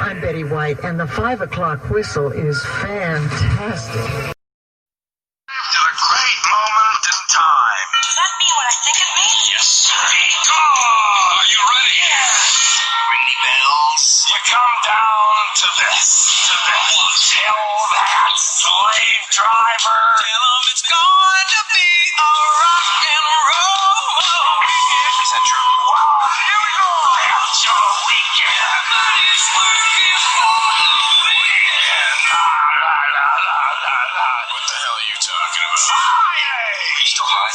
I'm Betty White, and the 5 o'clock whistle is fantastic. To a great moment in time. Does that mean what I think it means? Yes, sirree. Are you ready? Yes. Ringy bells. You come down to this. Tell that slave driver. Tell him it's going to be a rock and roll. Is that true? Well, here we go. That's your weekend. Money's working for the weekend. What the hell are you talking about? Friday! Are you still high?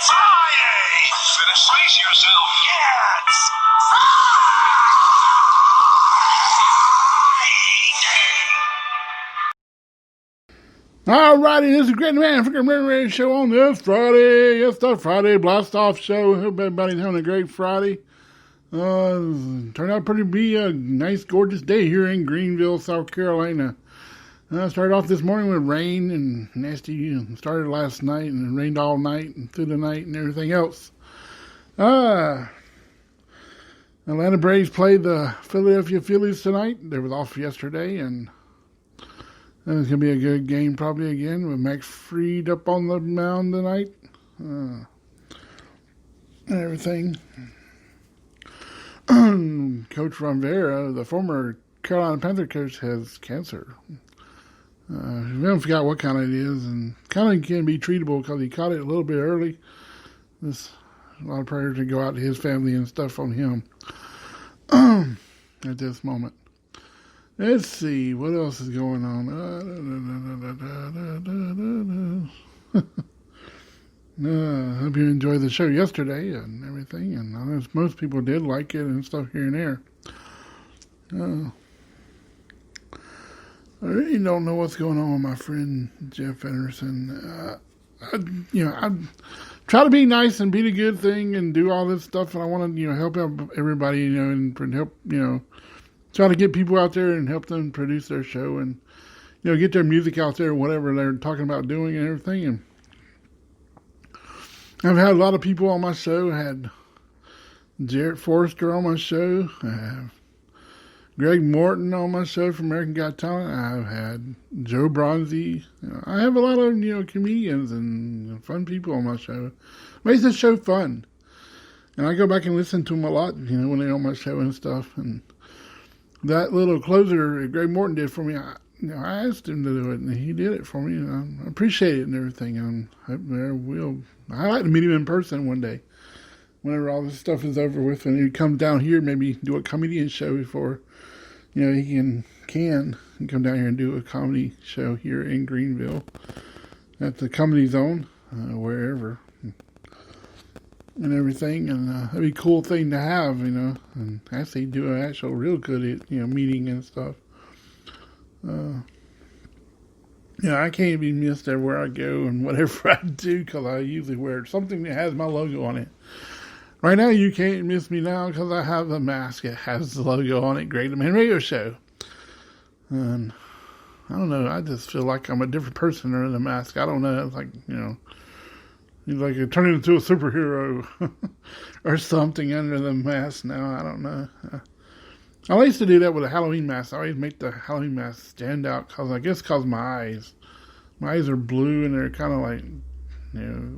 Friday! Finish. Brace yourself, kids! Alrighty, this is Great Man Freaking Radio Show on this Friday. It's the Friday Blastoff Show. Hope everybody's having a great Friday. Turned out to be a nice, gorgeous day here in Greenville, South Carolina. Started off this morning with rain and nasty. Started last night and it rained all night and through the night and everything else. Atlanta Braves played the Philadelphia Phillies tonight. They were off yesterday, and it's going to be a good game probably again with Max Fried up on the mound tonight. And everything. Coach Rivera, the former Carolina Panther coach, has cancer. We haven't forgot what kind it is, and kind of can be treatable because he caught it a little bit early. A lot of prayers to go out to his family and stuff on him at this moment. Let's see, what else is going on? I hope you enjoyed the show yesterday and everything, and I know most people did like it and stuff here and there. I really don't know what's going on with my friend Jeff Anderson. I try to be nice and be the good thing and do all this stuff, and I want to, help out everybody, and help, try to get people out there and help them produce their show and, get their music out there, whatever they're talking about doing and everything. And I've had a lot of people on my show. I had Jarrett Forrester on my show. I have Greg Morton on my show from American Got Talent. I've had Joe Bronzy. I have a lot of, comedians and fun people on my show. It makes the show fun. And I go back and listen to them a lot, when they're on my show and stuff. And that little closer Greg Morton did for me, I asked him to do it, and he did it for me, and I appreciate it and everything. And I'd like to meet him in person one day, whenever all this stuff is over with, and he comes down here, maybe do a comedian show before, he can come down here and do a comedy show here in Greenville at the Comedy Zone, wherever. And everything, and that'd be a cool thing to have, and actually do an actual real good, meeting and stuff. I can't be missed everywhere I go and whatever I do, because I usually wear something that has my logo on it. Right now, you can't miss me now because I have a mask that has the logo on it, Great Man Radio Show. And I don't know, I just feel like I'm a different person under the mask. I don't know, it's like, he's like turning into a superhero or something under the mask now. I don't know. I used to do that with a Halloween mask. I always make the Halloween mask stand out because my eyes are blue and they're kind of like,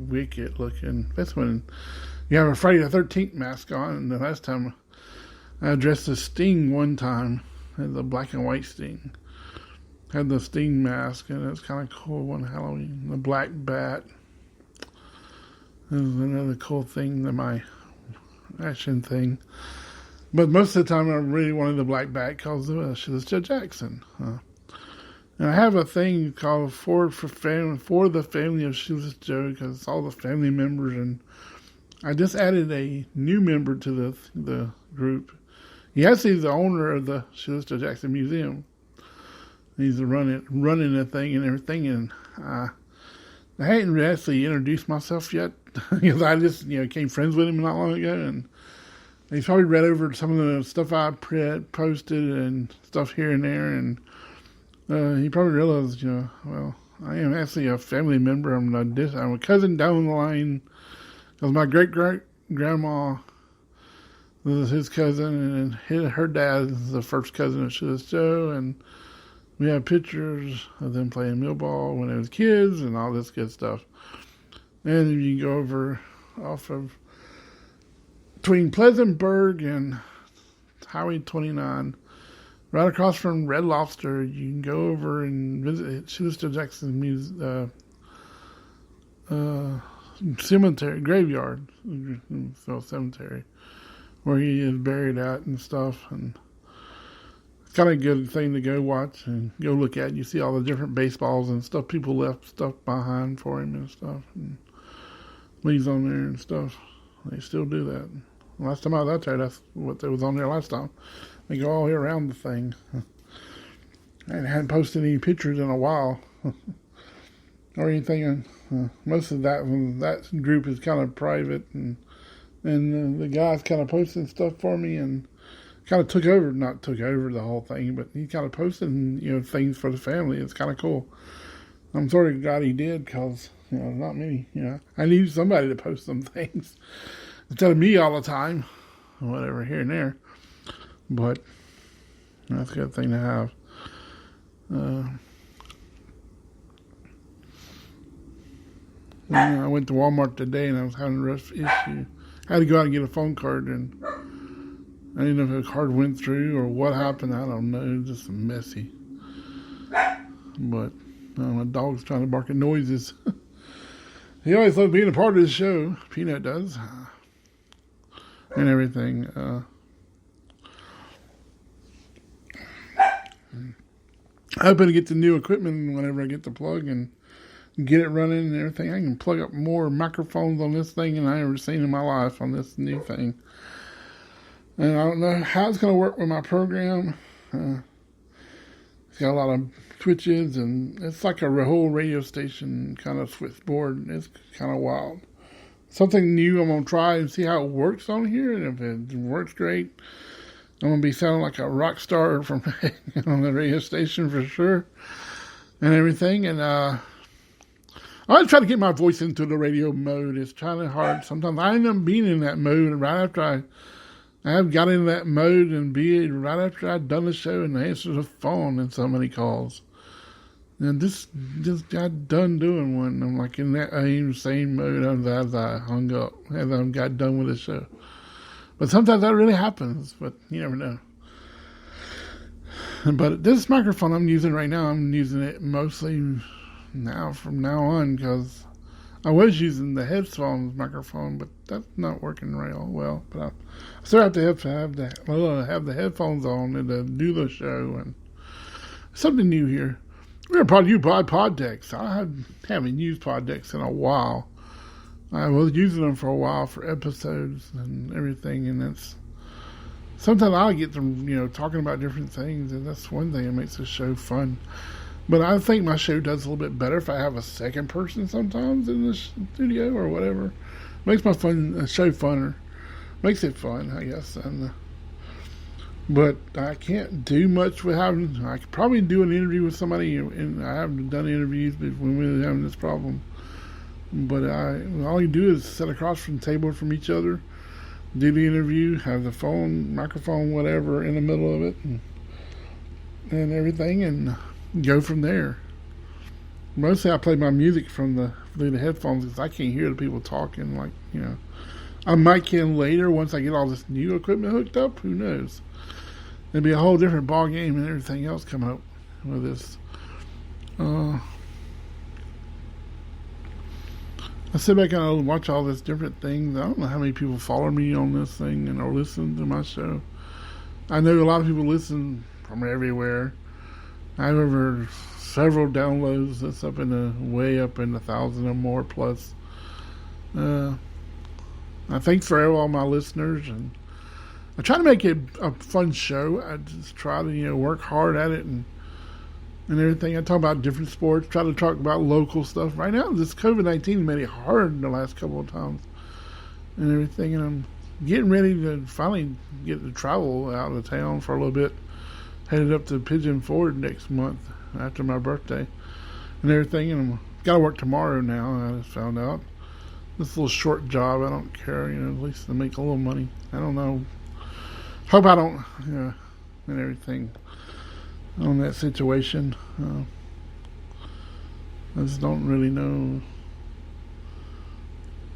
wicked looking. That's when you have a Friday the 13th mask on. And the last time I dressed as Sting one time, I had the black and white Sting. Had the Sting mask, and it was kind of cool on Halloween. The black bat. This is another cool thing to my action thing. But most of the time I really wanted the black bat because she was Joe Jackson. And I have a thing called for the family of Shoeless Joe, because it's all the family members. And I just added a new member to the group. He actually is the owner of the Shoeless Joe Jackson Museum. He's running the thing and everything. And I hadn't actually introduced myself yet, because I just, became friends with him not long ago, and he's probably read over some of the stuff I posted and stuff here and there, and he probably realized, well, I am actually a family member. I'm a cousin down the line, because my great-great-grandma, his cousin, and her dad is the first cousin of Joe, and we have pictures of them playing millball when they was kids and all this good stuff. And if you go over off of between Pleasantburg and Highway 29, right across from Red Lobster, you can go over and visit Shoesta Jackson's cemetery, graveyard, cemetery, where he is buried at and stuff. And it's kind of a good thing to go watch and go look at. You see all the different baseballs and stuff. People left stuff behind for him and stuff, and leaves on there and stuff. They still do that. Last time I was out there, that's what was on there last time. They go all the way around the thing. I hadn't posted any pictures in a while or anything. Most of that group is kind of private, and the guy's kind of posting stuff for me and kind of not took over the whole thing, but he kind of posting, things for the family. It's kind of cool. I'm sort of glad he did, because, not many, I need somebody to post some things instead of me all the time, whatever, here and there. But that's a good thing to have. I went to Walmart today and I was having a rough issue. I had to go out and get a phone card, and I didn't know if the card went through or what happened. I don't know. It was just messy. But my dog's trying to bark at noises. He always loves being a part of the show. Peanut does. And everything. I'm hoping to get the new equipment whenever I get the plug and get it running and everything. I can plug up more microphones on this thing than I ever seen in my life on this new thing. And I don't know how it's going to work with my program. It's got a lot of switches, and it's like a whole radio station kind of switchboard. It's kind of wild. Something new I'm going to try and see how it works on here. And if it works great, I'm going to be sounding like a rock star from on the radio station for sure and everything. And I try to get my voice into the radio mode. It's kind of hard. Sometimes I end up being in that mode, and right after I have got into that mode and be right after I'd done the show and answer the phone and somebody calls. And just got done doing one. I'm like in that same mode as I hung up, as I got done with the show. But sometimes that really happens, but you never know. But this microphone I'm using right now, I'm using it mostly now from now on, because I was using the headphones microphone, but that's not working real well. But I still have to have the headphones on and to do the show, and something new here. We're probably you buy pod decks. I haven't used pod decks in a while. I was using them for a while for episodes and everything, and that's sometimes I get them, talking about different things, and that's one thing that makes the show fun. But I think my show does a little bit better if I have a second person sometimes in the studio or whatever. Makes my show funner. Makes it fun, I guess. But I can't do much with having. I could probably do an interview with somebody, and I haven't done interviews when we were having this problem. But all you do is sit across from the table from each other, do the interview, have the phone, microphone, whatever in the middle of it, and everything, and go from there. Mostly I play my music through the headphones, because I can't hear the people talking. I might can later once I get all this new equipment hooked up. Who knows? It'll be a whole different ball game and everything else coming up with this. I sit back and I watch all these different things. I don't know how many people follow me on this thing and are listening to my show. I know a lot of people listen from everywhere. I have over several downloads. That's way up in the 1,000 or more plus. I thank for all my listeners, and I try to make it a fun show. I just try to work hard at it and everything. I talk about different sports, try to talk about local stuff. Right now, this COVID-19 made it hard the last couple of times and everything, and I'm getting ready to finally get to travel out of town for a little bit. Headed up to Pigeon Forge next month after my birthday and everything, and I've got to work tomorrow now. I just found out. This little short job, I don't care, at least to make a little money. I don't know Hope I don't, and everything on that situation. I just don't really know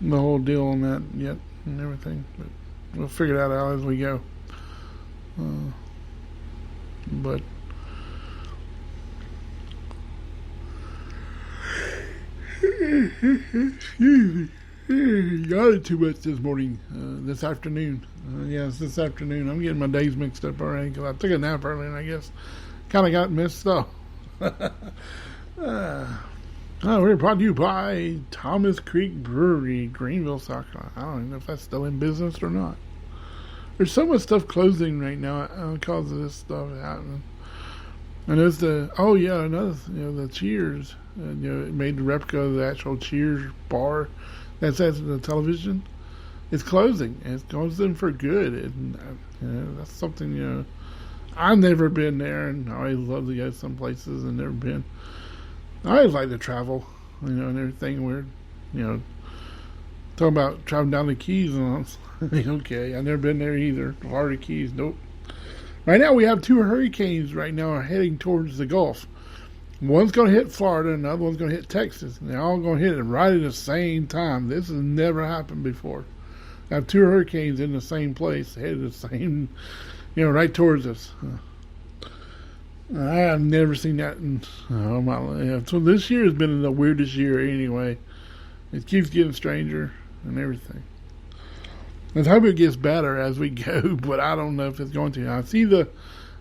the whole deal on that yet and everything, but we'll figure that out as we go. But excuse me, got it too much this morning, this afternoon. Yes, this afternoon. I'm getting my days mixed up already because I took a nap early and I guess kind of got messed up. We're brought to you by Thomas Creek Brewery, Greenville, South Carolina. I don't even know if that's still in business or not. There's so much stuff closing right now because of this stuff happening. And there's the the Cheers. It made the replica of the actual Cheers bar that's at the television. It's closing. It's closing for good. And that's something I've never been there, and I always love to go some places and never been. I always like to travel, and everything. We're, talking about traveling down the Keys, and okay, I've never been there either. Florida Keys, nope. Right now we have 2 hurricanes right now heading towards the Gulf. One's going to hit Florida, and the other one's going to hit Texas. And they're all going to hit it right at the same time. This has never happened before. I have 2 hurricanes in the same place, headed the same, right towards us. I have never seen that in my life. So this year has been the weirdest year anyway. It keeps getting stranger and everything. Let's hope it gets better as we go, but I don't know if it's going to. I see the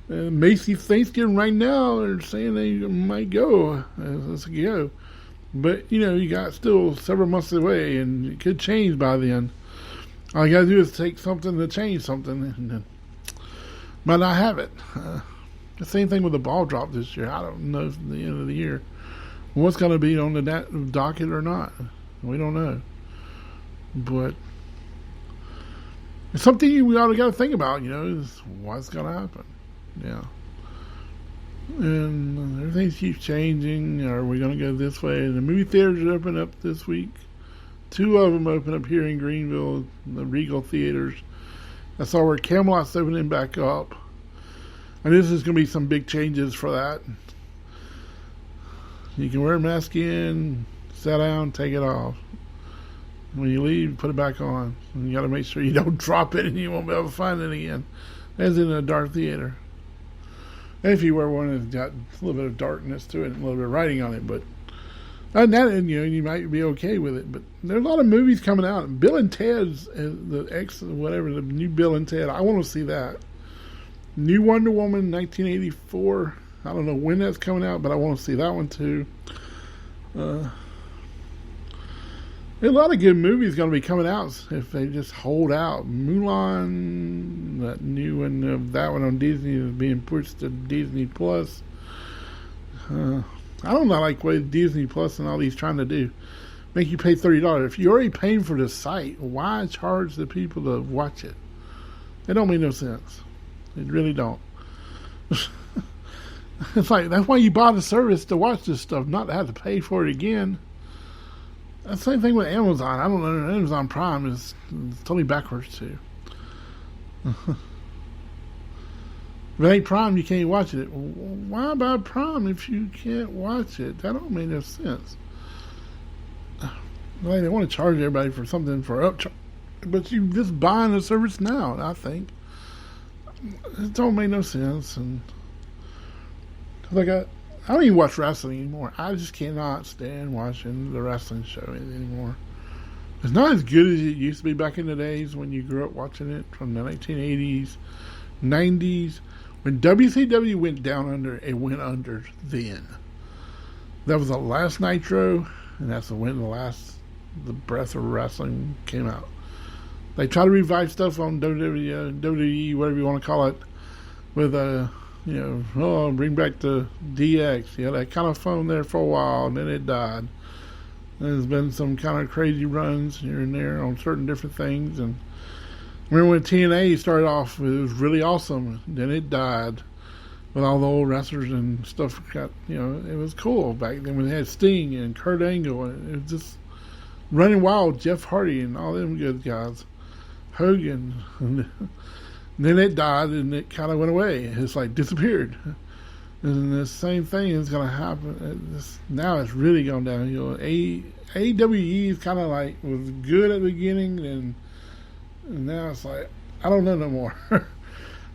Macy's Thanksgiving right now. They're saying they might go. Let's go. But, you got still several months away, and it could change by then. All you got to do is take something to change something, and then might not have it. The same thing with the ball drop this year. I don't know if at the end of the year what's going to be on the docket or not. We don't know. But it's something we ought to got to think about, is what's going to happen. Yeah. And everything keeps changing. Are we going to go this way? The movie theaters open up this week. 2 of them open up here in Greenville, the Regal Theaters. I saw where Camelot's opening back up. And this is going to be some big changes for that. You can wear a mask in, sit down, take it off. When you leave, put it back on. And you got to make sure you don't drop it and you won't be able to find it again. As in a dark theater. And if you wear one that's got a little bit of darkness to it and a little bit of writing on it, but other than that, you might be okay with it. But there's a lot of movies coming out. Bill and Ted's, the new Bill and Ted. I want to see that. New Wonder Woman 1984. I don't know when that's coming out, but I want to see that one too. There's a lot of good movies going to be coming out if they just hold out. Mulan, that new one, that one on Disney is being pushed to Disney Plus. I don't like what Disney Plus and all these trying to do. Make you pay $30. If you're already paying for the site, why charge the people to watch it? It don't make no sense. It really don't. It's like, that's why you bought a service to watch this stuff, not to have to pay for it again. The same thing with Amazon. I don't know. Amazon Prime is totally backwards too. If it ain't Prime, you can't watch it. Why buy Prime if you can't watch it? That don't make no sense. Like, they want to charge everybody for something for upcharge, but you just buying the service now. I think it don't make no sense. And like I don't even watch wrestling anymore. I just cannot stand watching the wrestling show anymore. It's not as good as it used to be back in the days when you grew up watching it from the 1980s, 90s. When WCW went down under, it went under then. That was the last Nitro, and that's when the breath of wrestling came out. They try to revive stuff on WWE, whatever you want to call it, with bring back the DX. Yeah, that kind of fun there for a while, and then it died. There's been some kind of crazy runs here and there on certain different things. And remember when TNA started off, it was really awesome. Then it died with all the old wrestlers and stuff. It was cool back then when they had Sting and Kurt Angle. And it was just running wild. Jeff Hardy and all them good guys. Hogan. then it died and it kind of went away. It's like disappeared. And the same thing is going to happen. Now it's really gone downhill. AWE is kind of like was good at the beginning, and now it's like I don't know no more.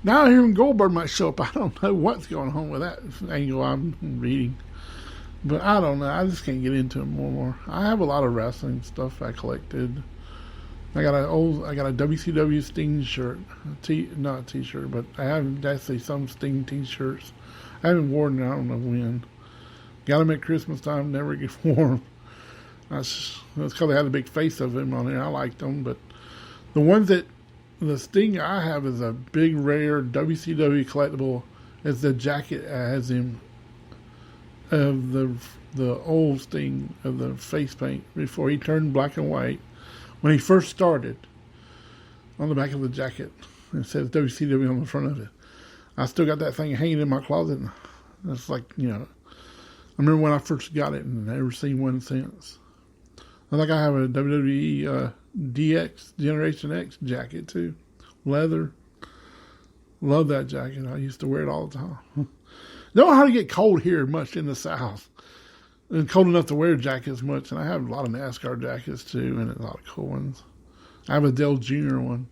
Now even Goldberg might show up. I don't know what's going on with that angle I'm reading, but I don't know. I just can't get into it more. I have a lot of wrestling stuff I collected. I got a WCW Sting shirt, not a t-shirt, but I have actually some Sting t-shirts. I haven't worn them, I don't know when. Got them at Christmas time, never get worn. That's because they had a big face of him on there. I liked them, but the ones that the Sting I have is a big rare WCW collectible. It's the jacket as him of the old Sting of the face paint before he turned black and white. When he first started, on the back of the jacket, it says WCW on the front of it. I still got that thing hanging in my closet. It's like, I remember when I first got it and never seen one since. I think I have a WWE DX Generation X jacket too. Leather. Love that jacket. I used to wear it all the time. Don't know how to get cold here much in the South. It's cold enough to wear jackets much, and I have a lot of NASCAR jackets too, and a lot of cool ones. I have a Dale Jr. one.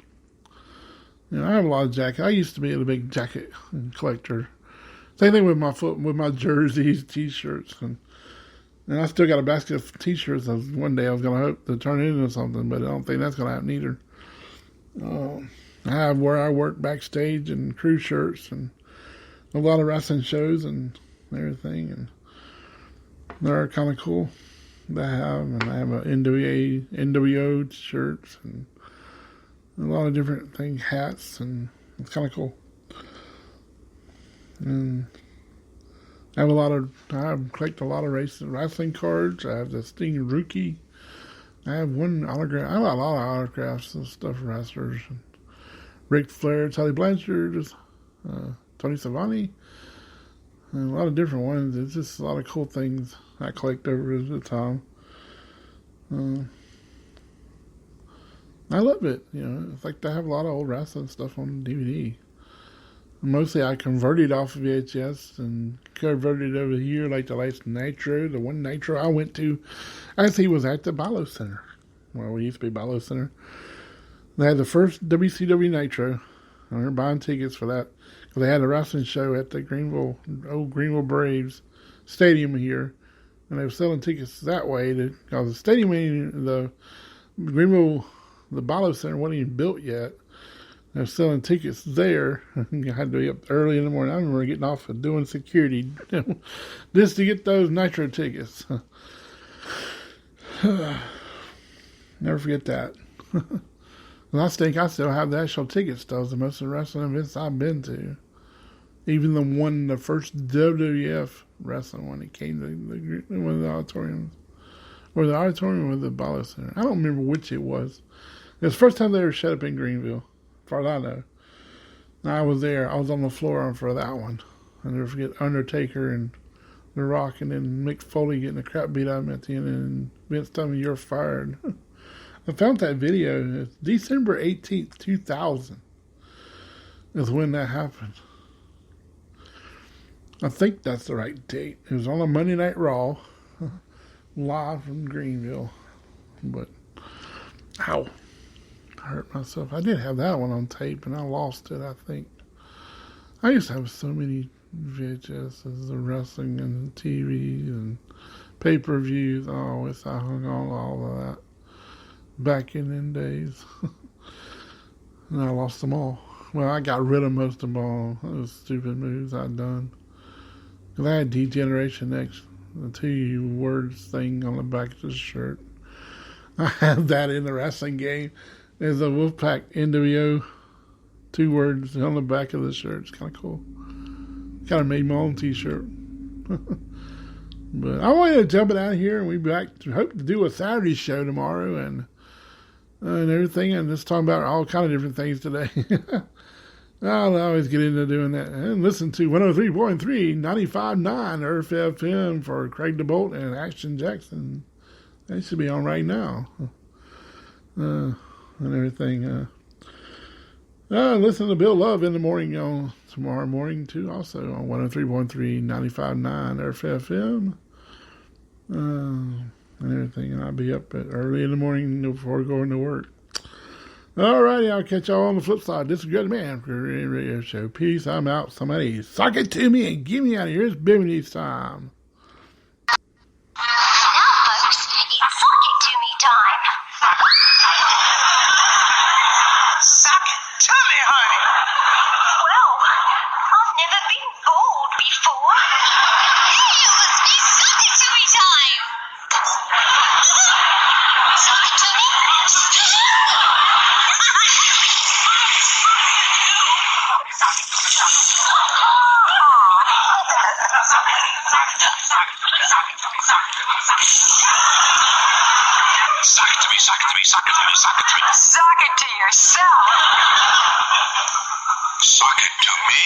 I have a lot of jackets. I used to be a big jacket collector. Same thing with my jerseys, t-shirts, and I still got a basket of t-shirts. One day I was going to hope to turn it into something, but I don't think that's going to happen either. I have where I work backstage and crew shirts and a lot of wrestling shows and everything, and they're kind of cool to have. And I have a NWO shirts and a lot of different things, hats, and it's kind of cool. And I collect a lot of wrestling cards. I have the Sting Rookie. I have one autograph. I have a lot of autographs and stuff for wrestlers. Ric Flair, Tully Blanchard, Tony Schiavone, and a lot of different ones. It's just a lot of cool things I collect over the time. I love it. It's like I have a lot of old wrestling stuff on DVD. Mostly I converted off of VHS and converted over here, like the last Nitro. The one Nitro I went to, actually was at the Bilo Center. Well, we used to be Bilo Center. They had the first WCW Nitro. I remember buying tickets for that because they had a wrestling show at the old Greenville Braves Stadium here, and they were selling tickets that way because the stadium, the Greenville, the Bilo Center wasn't even built yet. They were selling tickets there. You had to be up early in the morning. I remember getting off and doing security just to get those Nitro tickets. Never forget that. And I think I still have the actual ticket stubs of most of the wrestling events I've been to. Even the first WWF wrestling one that came to one of the auditoriums. Or the auditorium or the Bilo Center. I don't remember which it was. It was the first time they ever showed up in Greenville, as far as I know. I was there. I was on the floor for that one. I never forget Undertaker and The Rock, and then Mick Foley getting the crap beat out of him at the end, and Vince telling me you're fired. I found that video. It's December 18th, 2000 is when that happened. I think that's the right date. It was on a Monday Night Raw, live from Greenville. But, ow, I hurt myself. I did have that one on tape, and I lost it, I think. I used to have so many VHSs, the wrestling and the TV and pay-per-views. Oh, I wish I hung on all of that back in them days. And I lost them all. Well, I got rid of most of them all. Those stupid moves I'd done. Because I had Degeneration X, the 2 words thing on the back of the shirt. I have that in the wrestling game. There's a Wolfpack NWO 2 words on the back of the shirt. It's kind of cool. Kind of made my own t-shirt. But I wanted to jump it out here, and we hope to do a Saturday show tomorrow and everything, and just talking about all kind of different things today. I'll always get into doing that. And listen to 103.3, 95.9 Earth FM for Craig DeBolt and Action Jackson. They should be on right now. And everything. Listen to Bill Love in the morning on tomorrow morning, too, also on 103.3, 95.9 FM. And everything. And I'll be up early in the morning before going to work. Alrighty, I'll catch y'all on the flip side. This is Good Man for the Radio Show. Peace. I'm out. Somebody suck it to me and get me out of here. It's Bimini's time. Now, folks, it's suck it to me time. Suck it to me, honey. Well, I've never been bored before. Hey, it must be suck it to me time. Suck it to me. Suck it to yourself. Suck it to me.